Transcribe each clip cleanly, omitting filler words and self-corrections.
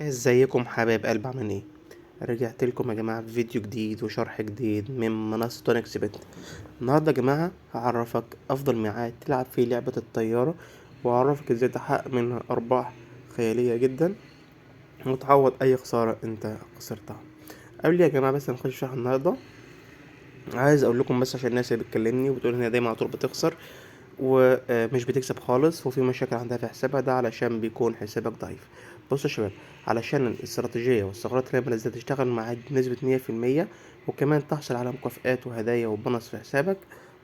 ازيكم حبايب قلب، عاملين ايه؟ رجعت لكم يا جماعه بفيديو جديد وشرح جديد من منصه اونكس بت. النهارده يا جماعه هعرفك افضل ميعاد تلعب فيه لعبه الطياره، واعرفك ازاي تحقق منها ارباح خياليه جدا وتعوض اي خساره انت خسرتها. قبل يا جماعه بس ما نخش شرح النهارده، عايز اقول لكم بس عشان الناس اللي بتكلمني وبتقول ان هي دايما على طول بتخسر ومش بتكسب خالص وفي مشاكل عندها في حسابها، ده علشان بيكون حسابك ضعيف. بصوا يا شباب، علشان الاستراتيجية والثغرات الريبل ازاي تشتغل معاك بنسبة 100%، وكمان تحصل على مكافآت وهدايا وبونص في حسابك.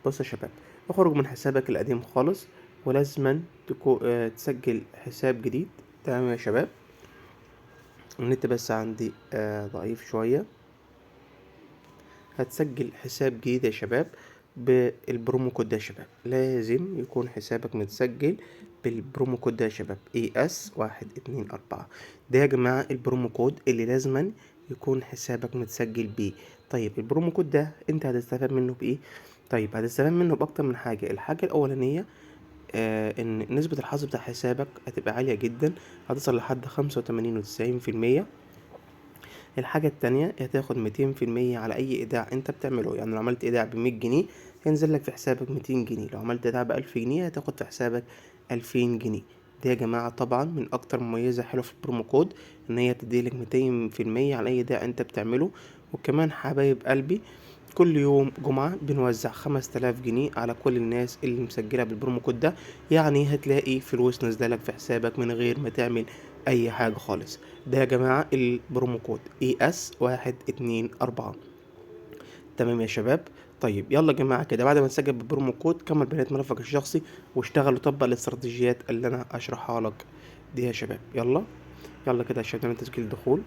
بصوا يا شباب، اخرج من حسابك القديم خالص، ولازما تسجل حساب جديد. تمام يا شباب؟ النت بس عندي ضعيف شوية. هتسجل حساب جديد يا شباب بالبرومو كود ده يا شباب، لازم يكون حسابك متسجل بالبرومو كود ده يا شباب، ES124. ده يا جماعة البرومو كود اللي لازما يكون حسابك متسجل بيه. طيب البرومو كود ده انت هتستفاد منه بايه؟ طيب هتستفاد منه باكتر من حاجة. الحاجة الاولانية ان نسبة الحظ بتاع حسابك هتبقى عالية جدا، هتصل لحد 85 و90%. الحاجة التانية هتاخد 200% على أي إيداع أنت بتعمله. يعني لو عملت إيداع ب100 جنيه هينزل لك في حسابك 200 جنيه، لو عملت إيداع ب1000 جنيه هتاخد في حسابك 2000 جنيه. دي يا جماعة طبعا من أكتر مميزة حلوة في البرومو كود، إن هي تديلك 200% على أي إيداع أنت بتعمله. وكمان حبايب قلبي، كل يوم جمعة بنوزع 5000 جنيه على كل الناس اللي مسجلة بالبرومو كود ده. يعني هتلاقي فلوس نازلة في حسابك من غير ما تعمل أي حاجة خالص. ده يا جماعة البرومو كود ES124. تمام يا شباب؟ طيب يلا يا جماعة كده، بعد ما تسجل بالبرومو كود كمل بيانات ملفك الشخصي واشتغل وطبق الاستراتيجيات اللي انا اشرحها لك دي يا شباب. يلا يلا كده يا شباب، نعمل تسجيل دخول.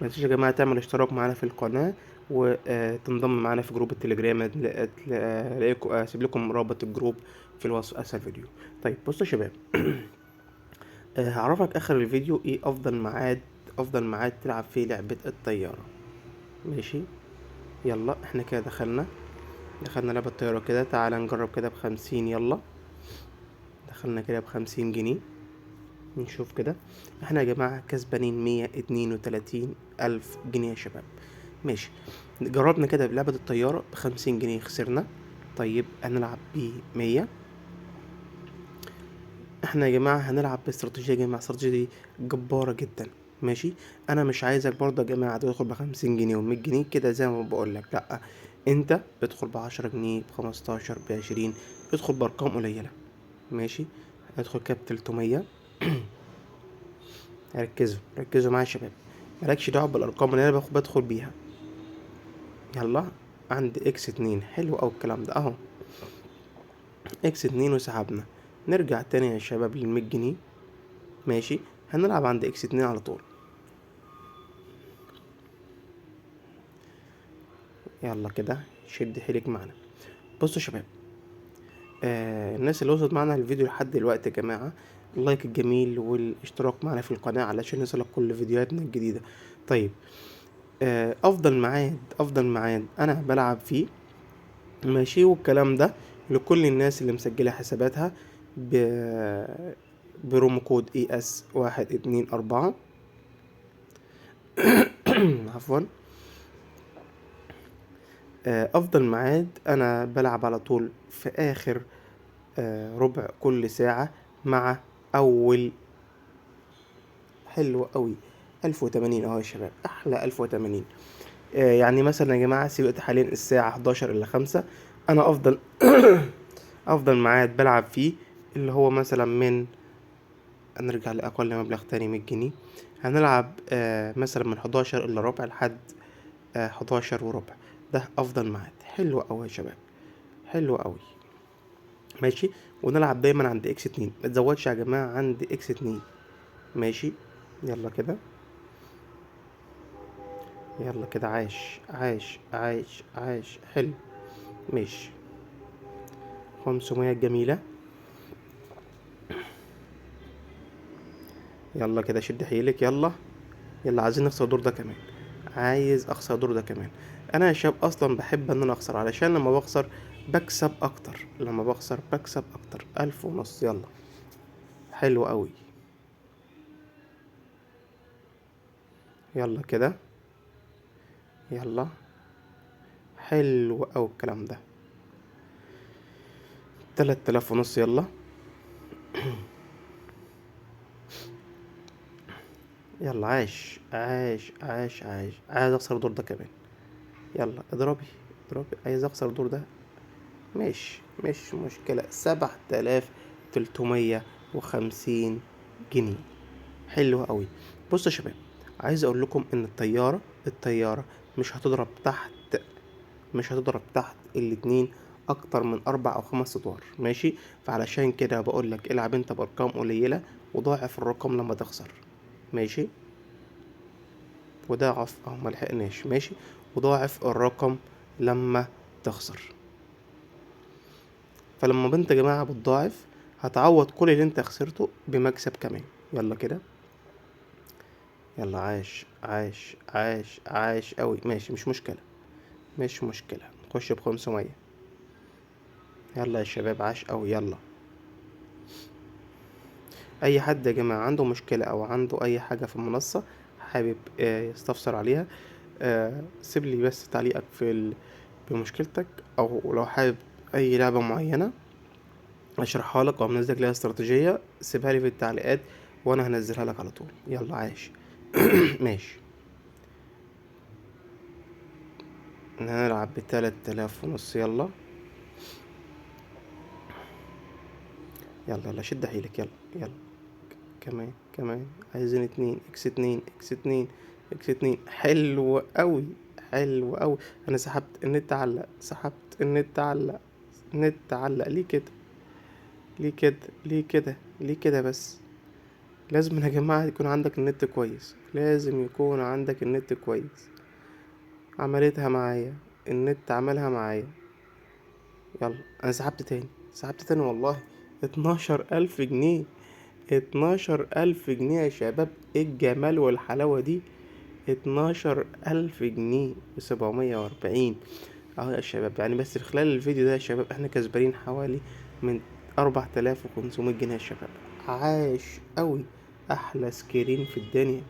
ما تنسوش يا جماعة تعمل اشتراك معانا في القناة وتنضم معانا في جروب التليجرام. هلاقيكم اسيب لكم رابط الجروب في الوصف اسفل الفيديو. طيب بصوا يا شباب، هعرفك اخر الفيديو ايه افضل ميعاد تلعب فيه لعبة الطيارة. ماشي؟ يلا احنا كده دخلنا لعبة الطيارة كده. تعال نجرب كده ب50. يلا دخلنا كده ب50 جنيه، نشوف كده. احنا يا جماعة كسبانين 132 ألف جنيه يا شباب. ماشي، جربنا كده بلعبة الطيارة ب50 جنيه خسرنا. طيب هنلعب ب100. احنا يا جماعة هنلعب باستراتيجية يا جماعة، استراتيجية جبارة جدا. ماشي، انا مش عايزك برضه يا جماعة تدخل ب50 جنيه و100 جنيه كده زي ما بقولك، لأ. انت ادخل ب10 جنيه، ب15، ب20. ادخل بارقام قليلة. ماشي، ادخل كده ب300. ركزوا معايا يا شباب، مالكش دعوة بالارقام اللي انا بدخل بيها. يلا، عند X2 حلو اوي الكلام ده اهو. X2 وسحبنا. نرجع تاني يا شباب لل100 جنيه. ماشي، هنلعب عند X2 على طول. يلا كده شد حيلك معانا. بصوا يا شباب، الناس اللي وصلت معانا الفيديو لحد دلوقتي يا جماعة، اللايك الجميل والاشتراك معنا في القناة علشان يوصلك كل فيديوهاتنا الجديدة. طيب افضل ميعاد انا بلعب فيه، ماشي، والكلام ده لكل الناس اللي مسجلة حساباتها ب برومو كود ES124. عفوا. افضل ميعاد انا بلعب على طول في اخر ربع كل ساعة مع اول. حلو قوي، 1080 اهو يا شباب، احلى 1080. يعني مثلا يا جماعة دلوقتي حاليا الساعة 11 إلا 5. انا افضل ميعاد بلعب فيه اللي هو مثلا من، نرجع لأقل مبلغ تاني، 100 جنيه. هنلعب مثلا من 11 إلا ربع لحد 11 وربع. ده أفضل ميعاد. حلو أوي يا شباب، حلو أوي. ماشي، ونلعب دايما عند X2، متزودش يا جماعة عند X2. ماشي، يلا كده، يلا كده، عاش عاش عاش عاش، حلو. ماشي، 500 جميلة. يلا كده شد حيلك، يلا يلا، عايزين نخسر الدور ده كمان. عايز اخسر الدور ده كمان. انا يا شباب اصلا بحب ان انا اخسر، علشان لما بخسر بكسب اكتر، لما بخسر بكسب اكتر. 1500. يلا، حلو قوي. يلا كده، يلا. حلو اوي الكلام ده. 3500 يلا. يلا عاش عاش عاش عاش. عايز اخسر الدور ده كمان. يلا اضربي، اضربي. عايز اخسر الدور ده. مش مشكلة. 7350 جنيه. حلو قوي. بصوا يا شباب، عايز اقول لكم ان الطيارة مش هتضرب تحت، مش هتضرب تحت الاتنين اكتر من 4 او 5 ادوار، ماشي؟ فعلشان كده بقول لك العب انت بارقام قليلة، وضاعف الرقم لما تخسر، ماشي؟ وضاعف اهو ملحقناش، ماشي؟ وضاعف الرقم لما تخسر. فلما بنت يا جماعة بتضاعف، هتعوض كل اللي انت خسرته بمكسب كمان. يلا كده. يلا عاش عاش عاش عاش قوي. ماشي، مش مشكلة، مش مشكلة. نخش ب500. يلا يا شباب، عاش قوي. يلا. اي حد يا جماعة عنده مشكلة او عنده اي حاجة في المنصة، حابب يستفسر عليها، سيب لي بس تعليقك بمشكلتك، او لو حابب اي لعبة معينة اشرحها لك او منزلك ليها استراتيجية، سيبها لي في التعليقات وانا هنزلها لك على طول. يلا عاش. ماشي. هنلعب ب3500. يلا يلا يلا، شد حيلك. يلا يلا. كمان كمان. عايزين 2 اكس 2 حلو قوي. حلو قوي. انا سحبت النت علق، سحبت النت علق. النت علق ليه كده؟ ليه كده؟ ليه كده؟ ليه كده بس؟ لازم يا جماعة يكون عندك النت كويس، لازم يكون عندك النت كويس. عملتها معايا، النت عملها معايا. يلا انا سحبت تاني، سحبت تاني والله. 12000 جنيه. 12000 جنيه يا شباب، ايه الجمال والحلاوة دي؟ 12000 جنيه و740. اهو يا شباب، يعني بس في خلال الفيديو ده يا شباب احنا كسبانين حوالي من 4500 جنيه يا شباب. عاش قوي. احلى سكرين في الدنيا،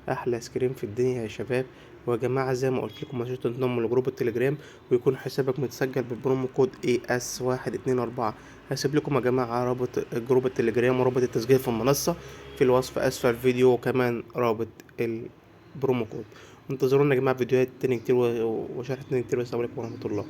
احلى سكرين في الدنيا يا شباب. ويا جماعه زي ما قلت لكم، ما تنضموا لجروب التليجرام ويكون حسابك متسجل بالبرومو كود AS124. هسيب لكم يا جماعه رابط جروب التليجرام ورابط التسجيل في المنصه في الوصف اسفل الفيديو، وكمان رابط البرومو كود. انتظرونا يا جماعه فيديوهات تاني كتير وشرح تاني كتير. والسلام عليكم ورحمه الله.